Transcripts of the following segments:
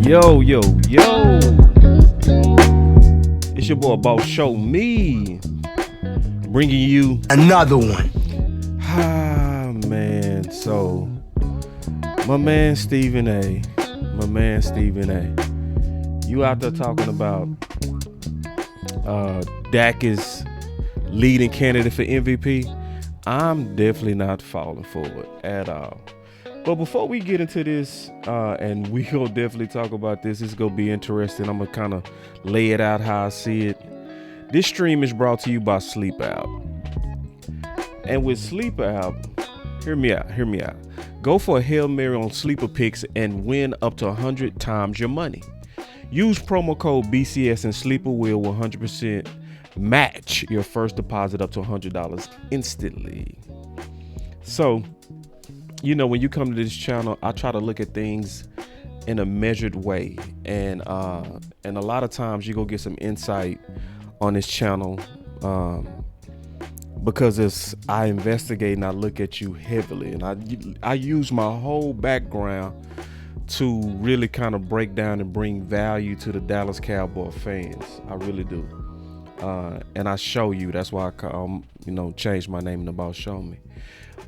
Yo, yo, yo. It's your boy Boss Show Me. Bringing you another one. Man. So, my man Stephen A. You out there talking about Dak is leading candidate for MVP. I'm definitely not falling for it at all. But before we get into this, and we will definitely talk about this, it's going to be interesting. I'm going to kind of lay it out how I see it. This stream is brought to you by Sleep Out. And with Sleep Out, hear me out. Go for a Hail Mary on Sleeper Picks and win up to 100 times your money. Use promo code BCS and Sleeper will 100% match your first deposit up to $100 instantly. So, you know, when you come to this channel, I try to look at things in a measured way, and a lot of times you go get some insight on this channel because as I investigate and I look at you heavily, and I use my whole background to really kind of break down and bring value to the Dallas Cowboys fans. I really do, and I show you. That's why I changed my name to Boss Show Me.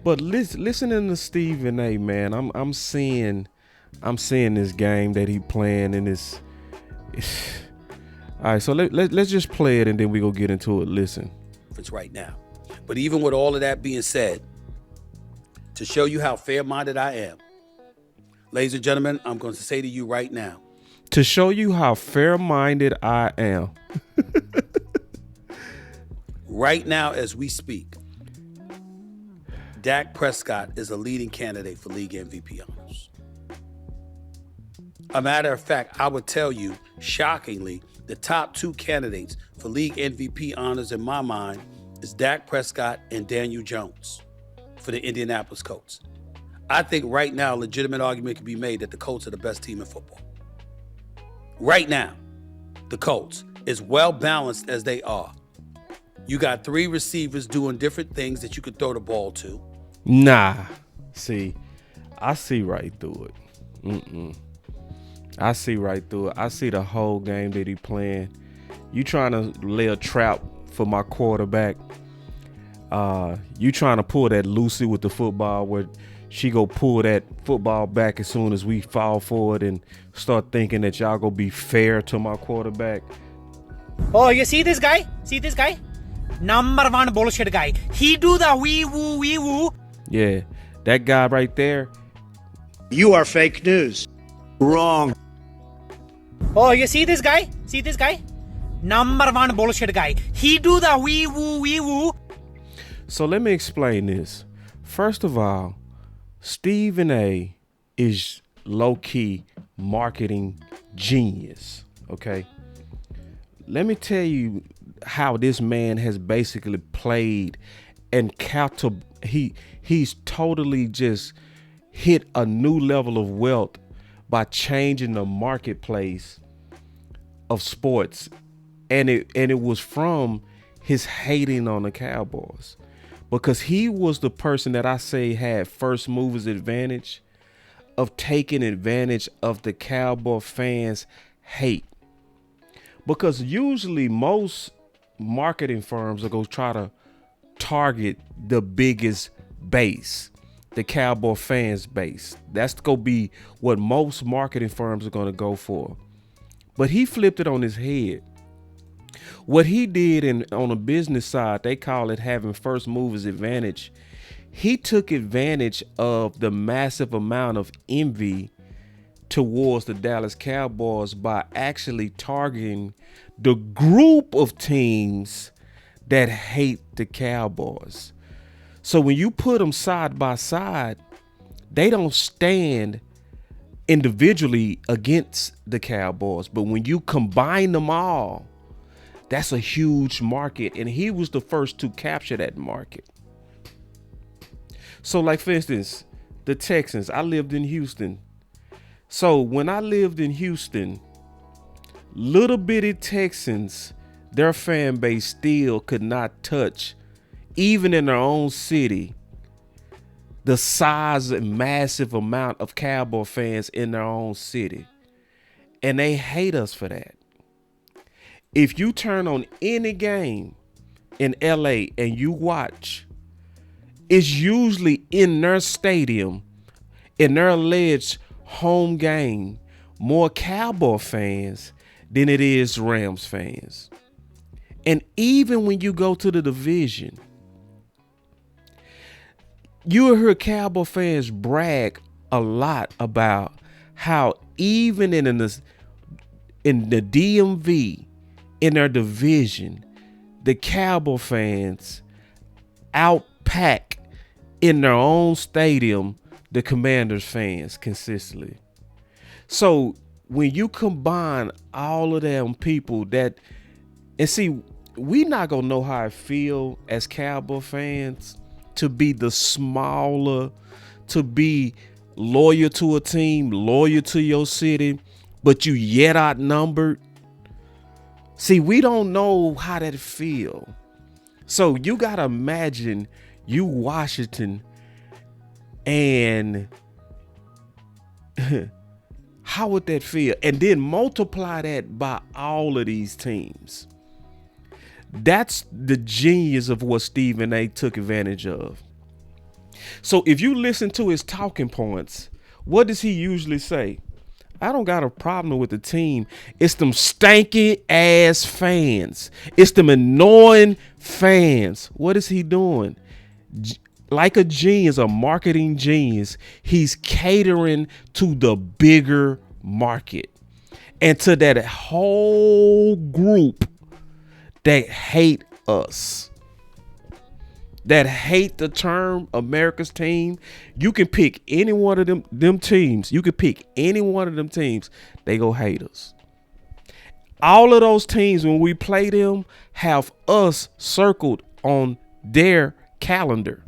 But listening to Stephen A, man, I'm seeing this game that he playing, and it's all right. So let's just play it, and then we go get into it. Listen. It's right now. But even with all of that being said, to show you how fair-minded I am, ladies and gentlemen, I'm going to say to you right now. To show you how fair-minded I am. Right now, as we speak, Dak Prescott is a leading candidate for league MVP honors. A matter of fact, I would tell you, shockingly, the top two candidates for league MVP honors in my mind is Dak Prescott and Daniel Jones for the Indianapolis Colts. I think right now a legitimate argument can be made that the Colts are the best team in football. Right now, the Colts, as well balanced as they are, you got three receivers doing different things that you could throw the ball to. Nah, see, I see right through it. I see right through it. I see the whole game that he playing. You trying to lay a trap for my quarterback. You trying to pull that Lucy with the football where she go pull that football back as soon as we fall forward and start thinking that y'all gonna be fair to my quarterback. Oh, you see this guy? Number one bullshit guy. He do the wee woo. Yeah, that guy right there. You are fake news. Wrong. Oh, you see this guy? Number one bullshit guy. He do the wee woo. So let me explain this. First of all, Stephen A is low-key marketing genius, okay? Let me tell you how this man has basically played and he's totally just hit a new level of wealth by changing the marketplace of sports. And it was from his hating on the Cowboys, because he was the person that I say had first movers advantage of taking advantage of the Cowboy fans' hate. Because usually most marketing firms are going to try to target the biggest base, the Cowboy fans base. That's going to be what most marketing firms are going to go for. But he flipped it on his head. What he did on a business side, they call it having first movers advantage. He took advantage of the massive amount of envy towards the Dallas Cowboys by actually targeting the group of teams that hate the Cowboys. So when you put them side by side, they don't stand individually against the Cowboys. But when you combine them all, that's a huge market. And he was the first to capture that market. So like, for instance, the Texans, I lived in Houston. So when I lived in Houston, little bitty Texans, their fan base still could not touch, even in their own city, the size and massive amount of Cowboy fans in their own city. And they hate us for that. If you turn on any game in LA and you watch, it's usually in their stadium, in their alleged home game, more Cowboy fans than it is Rams fans. And even when you go to the division, you will hear Cowboy fans brag a lot about how even in the DMV, in their division, the Cowboy fans outpack in their own stadium the Commanders fans consistently. So when you combine all of them people that, and see, we not gonna know how I feel as Cowboy fans to be the smaller, to be loyal to a team, loyal to your city, but you yet outnumbered. See, we don't know how that feel. So you gotta imagine you Washington and how would that feel? And then multiply that by all of these teams. That's the genius of what Stephen A. took advantage of. So if you listen to his talking points, what does he usually say? I don't got a problem with the team. It's them stanky ass fans. It's them annoying fans. What is he doing? Like a genius, a marketing genius, he's catering to the bigger market and to that whole group that hate us, that hate the term America's team. You can pick any one of them teams. You can pick any one of them teams. They go hate us. All of those teams, when we play them, have us circled on their calendar.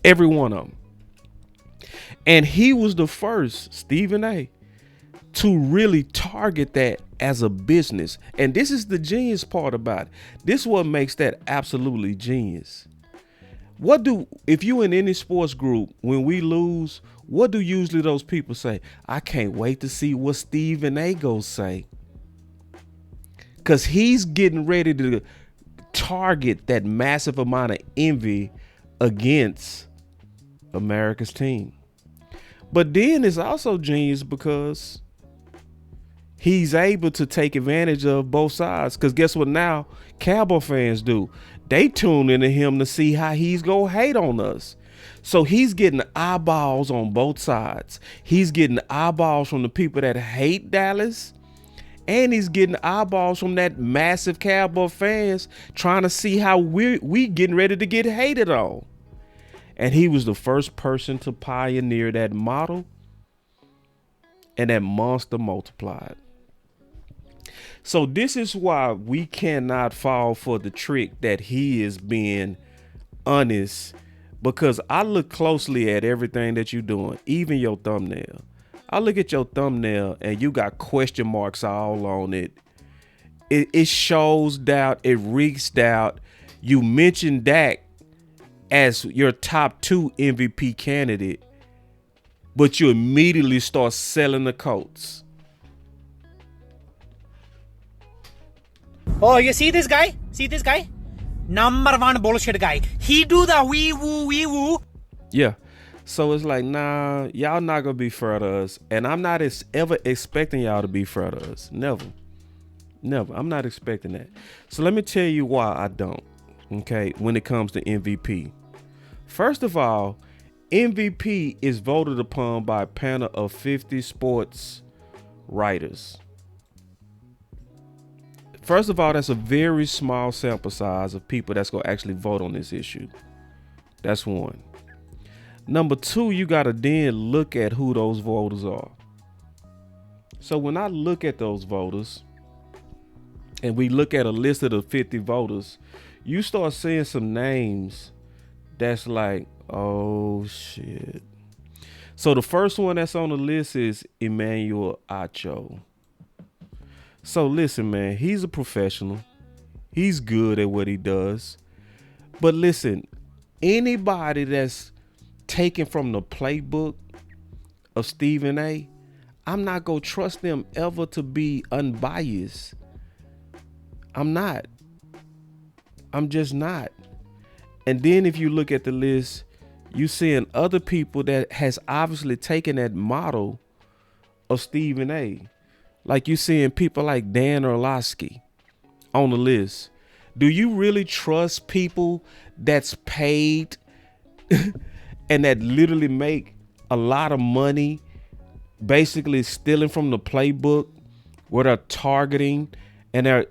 Every one of them. And he was the first, Stephen A., to really target that as a business. And this is the genius part about it. This is what makes that absolutely genius. If you in any sports group, when we lose, what do usually those people say? I can't wait to see what Stephen A. goes say. Because he's getting ready to target that massive amount of envy against America's team. But then it's also genius because he's able to take advantage of both sides. Because guess what now Cowboy fans do? They tune into him to see how he's gonna hate on us. So he's getting eyeballs on both sides. He's getting eyeballs from the people that hate Dallas, and he's getting eyeballs from that massive Cowboy fans trying to see how we getting ready to get hated on. And he was the first person to pioneer that model, and that monster multiplied. So this is why we cannot fall for the trick that he is being honest, because I look closely at everything that you're doing, even your thumbnail. I look at your thumbnail and you got question marks all on it. It shows doubt. It reeks doubt. You mentioned Dak as your top 2 MVP candidate, but you immediately start selling the Colts. Oh, you see this guy? See this guy? Number 1 bullshit guy. He do the wee woo. Yeah. So it's like, nah, y'all not gonna be fair to us. And I'm not ever expecting y'all to be fair to us. Never. I'm not expecting that. So let me tell you why I don't. Okay, when it comes to MVP. First of all, MVP is voted upon by a panel of 50 sports writers. First of all, that's a very small sample size of people that's going to actually vote on this issue. That's one. Number 2, you got to then look at who those voters are. So when I look at those voters and we look at a list of the 50 voters, you start seeing some names that's like, oh shit. So the first one that's on the list is Emmanuel Acho. So listen, man, he's a professional. He's good at what he does. But listen, anybody that's taken from the playbook of Stephen A., I'm not going to trust them ever to be unbiased. I'm not. I'm just not. And then if you look at the list, you seeing other people that has obviously taken that model of Stephen A. Like you seeing people like Dan Orlovsky on the list. Do you really trust people that's paid and that literally make a lot of money basically stealing from the playbook, where they're targeting and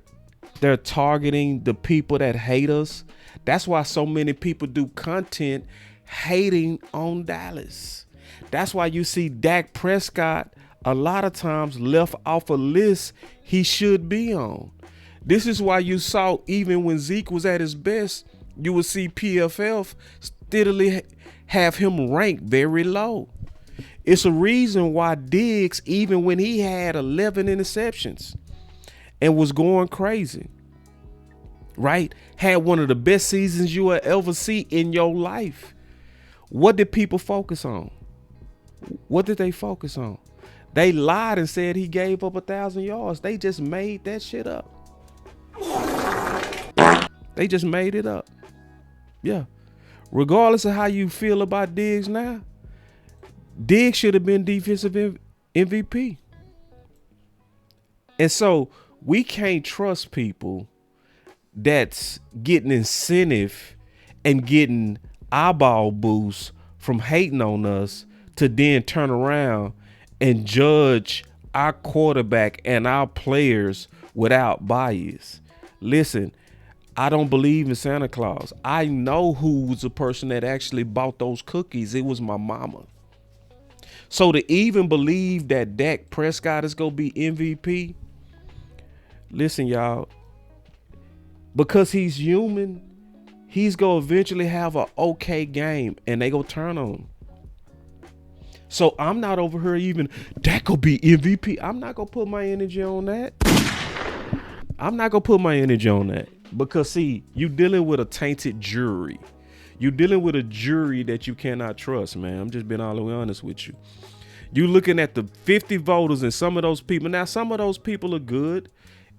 they're targeting the people that hate us? That's why so many people do content hating on Dallas. That's why you see Dak Prescott a lot of times left off a list he should be on. This is why you saw, even when Zeke was at his best, you would see PFF steadily have him ranked very low. It's a reason why Diggs, even when he had 11 interceptions and was going crazy, right, had one of the best seasons you will ever see in your life. What did people focus on? What did they focus on? They lied and said he gave up 1,000 yards. They just made that shit up. They just made it up. Yeah. Regardless of how you feel about Diggs now, Diggs should have been defensive MVP. And so we can't trust people that's getting incentive and getting eyeball boosts from hating on us to then turn around and judge our quarterback and our players without bias. Listen, I don't believe in Santa Claus. I know who was the person that actually bought those cookies. It was my mama. So to even believe that Dak Prescott is going to be MVP, listen, y'all, because he's human, he's going to eventually have an okay game and they going to turn on him. So I'm not over here even, Dak going to be MVP. I'm not going to put my energy on that. I'm not going to put my energy on that. Because, see, you dealing with a tainted jury. You dealing with a jury that you cannot trust, man. I'm just being all the way honest with you. You looking at the 50 voters and some of those people. Now, some of those people are good.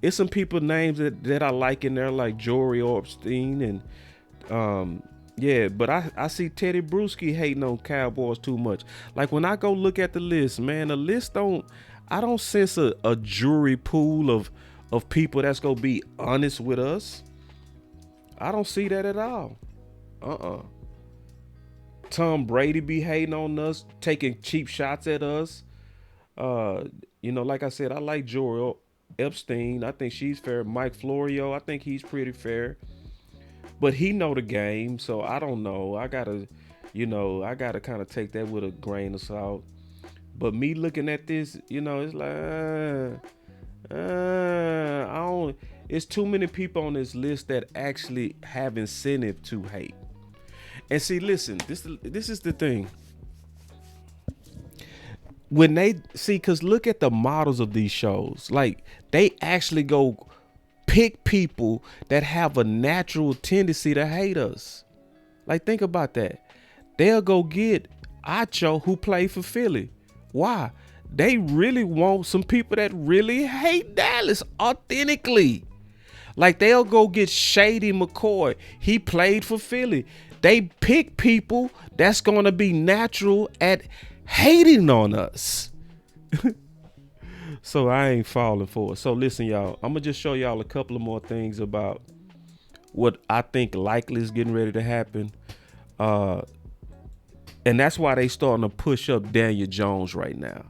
It's some people names that I like in there, like Jory Orpstein and yeah, but I see Teddy Bruschi hating on Cowboys too much. Like when I go look at the list, man, the list I don't sense a jury pool of people that's gonna be honest with us. I don't see that at all. Tom Brady be hating on us, taking cheap shots at us. Like I said, I like Jory Epstein. I think she's fair. Mike Florio, I think he's pretty fair. But he know the game, so I don't know. I gotta kind of take that with a grain of salt. But me looking at this, it's like, it's too many people on this list that actually have incentive to hate. And see, listen, this is the thing. When they see, because look at the models of these shows, like they actually go pick people that have a natural tendency to hate us. Like, think about that. They'll go get Acho, who played for Philly. Why? They really want some people that really hate Dallas authentically. Like, they'll go get Shady McCoy. He played for Philly. They pick people that's going to be natural at hating on us. So I ain't falling for it. So listen, y'all, I'm going to just show y'all a couple of more things about what I think likely is getting ready to happen. And that's why they starting to push up Daniel Jones right now.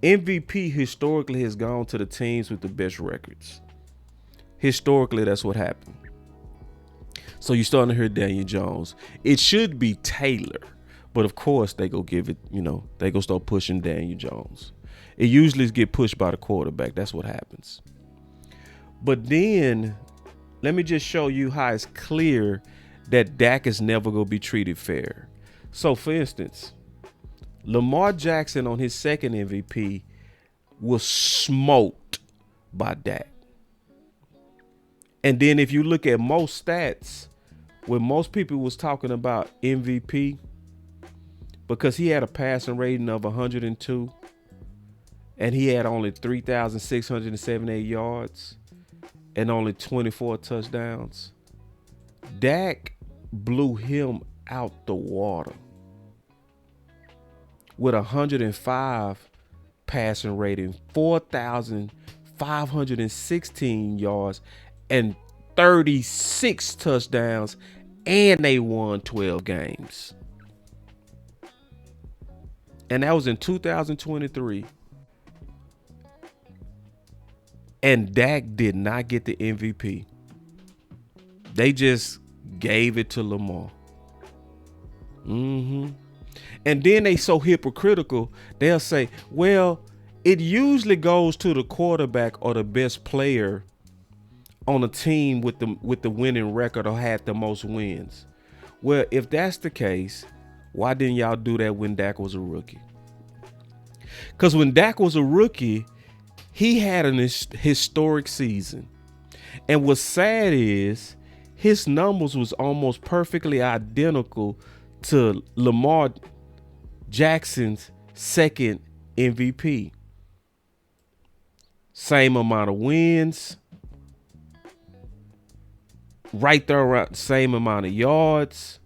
MVP historically has gone to the teams with the best records. Historically, that's what happened. So you're starting to hear Daniel Jones. It should be Taylor, but of course they go give it, they go start pushing Daniel Jones. It usually get pushed by the quarterback. That's what happens. But then let me just show you how it's clear that Dak is never going to be treated fair. So for instance, Lamar Jackson on his second MVP was smoked by Dak. And then if you look at most stats, when most people was talking about MVP, because he had a passing rating of 102, and he had only 3,678 yards and only 24 touchdowns. Dak blew him out the water with 105 passing rating, 4,516 yards, and 36 touchdowns, and they won 12 games. And that was in 2023. And Dak did not get the MVP. They just gave it to Lamar. And then they so hypocritical, they'll say, well, it usually goes to the quarterback or the best player on a team with the winning record or had the most wins. Well, if that's the case, why didn't y'all do that when Dak was a rookie? Because when Dak was a rookie, he had an historic season. And what's sad is his numbers was almost perfectly identical to Lamar Jackson's second MVP. Same amount of wins. Right there around the same amount of yards.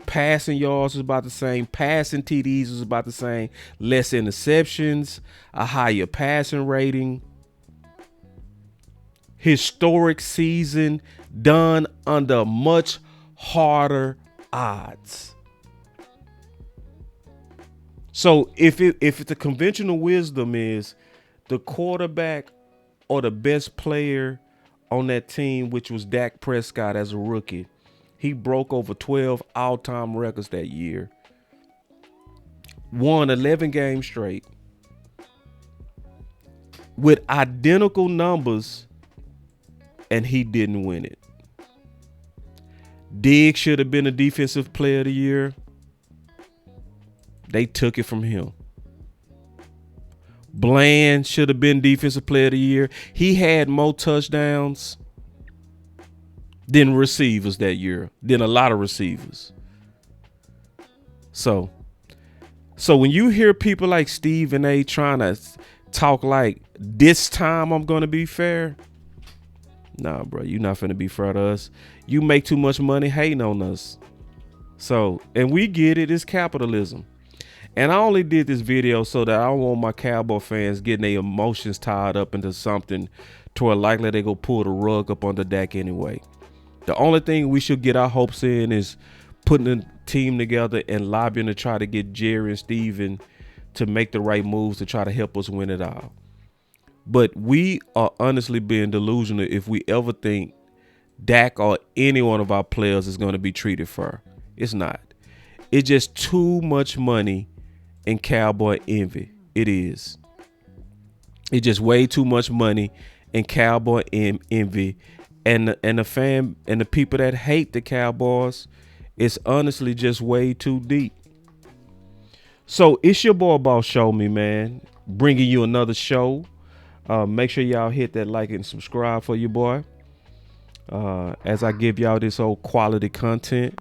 Passing yards was about the same. Passing TDs was about the same. Less interceptions. A higher passing rating. Historic season done under much harder odds. So if the conventional wisdom is the quarterback or the best player on that team, which was Dak Prescott as a rookie, he broke over 12 all-time records that year. Won 11 games straight with identical numbers, and he didn't win it. Diggs should have been a defensive player of the year. They took it from him. Bland should have been defensive player of the year. He had more touchdowns than receivers that year, than a lot of receivers. So when you hear people like Stephen A trying to talk like this time I'm going to be fair, nah, bro, you're not finna be fair to us. You make too much money hating on us. So, and we get it, it's capitalism. And I only did this video so that I don't want my Cowboy fans getting their emotions tied up into something to where likely they go pull the rug up under Dak anyway. The only thing we should get our hopes in is putting a team together and lobbying to try to get Jerry and Steven to make the right moves to try to help us win it all. But we are honestly being delusional if we ever think Dak or any one of our players is going to be treated fair. It's not. It's just too much money and Cowboy envy. It is. It's just way too much money and Cowboy envy. And the fan and the people that hate the Cowboys, it's honestly just way too deep. So it's your boy Boss Show Me, man, bringing you another show. Make sure y'all hit that like and subscribe for your boy as I give y'all this old quality content.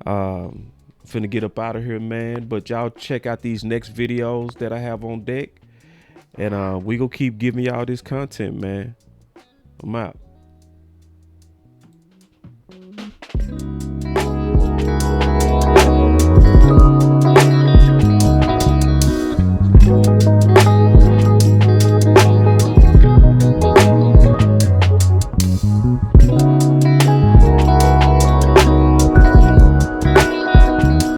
Finna get up out of here, man, but y'all check out these next videos that I have on deck, and we gonna keep giving y'all this content, man. I'm out.